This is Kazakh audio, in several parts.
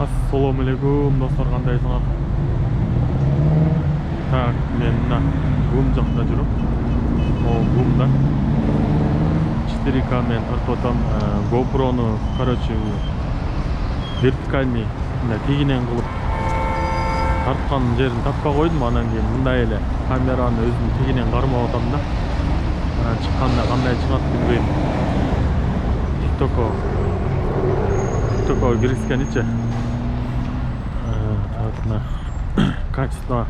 Assalomu alaykum do'stlar, qandaysizlar? Так, men Gum жақта жүріп, ол Gumda 4K мен тартып GoPro'ны, короче, вертикальный тегінен қылып тартқан жерін таппай қойдым. Анан кейін мындай эле камераны өзім тегінен қармап атам да. Шыққанда қандай шығады білмеймін. TikTok'a кіріскенше качество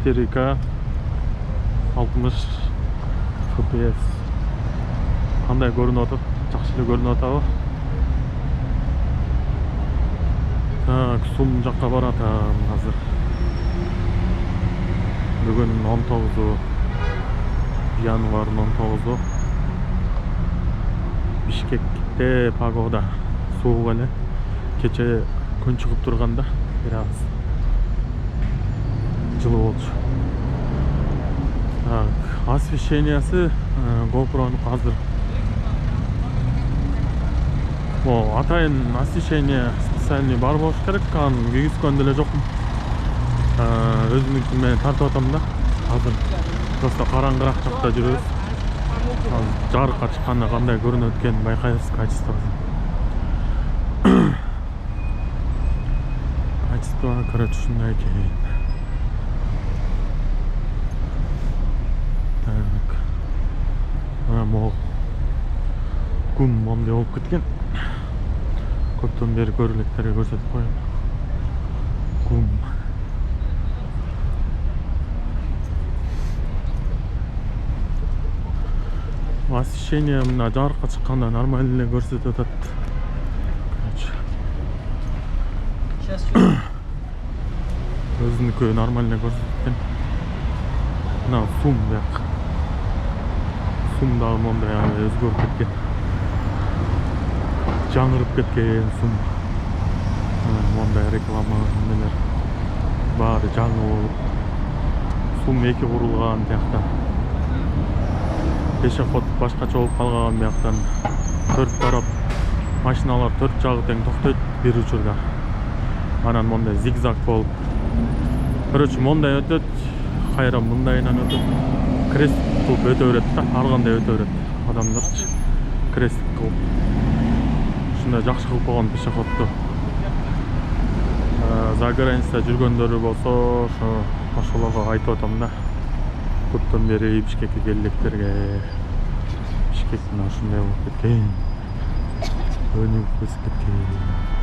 4К 60 FPS қандай көрініп отыр? Жақсы көрініп отыр. Так, Сум жаққа баратам қазір. Бүгін 19 январь 19. Бишкекте погода суық эле. Кече күн чыгып турганда бир аз жылы болчу. Так, освещениясы GoPro'нун азыр. Атайын освещение специальный бар болуш керек. Анын кийгизген деле жокмун. Өзүмдүкүн менен тартып атам да. Азыр просто караңгыраак жакта жүрөбүз. Жарыкка чыкканда кандай көрүнөт экенин байкайбыз качествосы. Качество, короче, ушундай экен. Так. Могу Gum момдой болуп кеткен. Көптөн бери көрүлектерге көрсөтүп коём. Gum. Освещение мына жарыкка чыкканда нормально эле көрсөтүп атат. Өзүнүкү нормально көрсөтүп экен. Мына Сум бияк. Сум дагы мондай өзгөрүп кеткен. Жаңырып кеткен Сум. Мондай реклама нелер баары жаңы болуп. Сум 2 курулган биякта. Пешеход башкача болуп калган бияктан. 4 тарап машиналар 4 жагы тең токтойт бир учурда. Анан мондай зигзаг болуп. Короче, мондай өтөт, кайра мындайынан өтөт. Крест кылып өтө берет да, ар кандай өтө берет. Адамдарчы крест кылып. Ушундай жакшы кылып койгон пешеходду. За граница жүргөндөрү болсо, ошолорго айтып атам да. Көптөн бери Бишкекке келдиктерге. Бишкек мына ушундай болуп кеткен. Өнүгүп кеткен.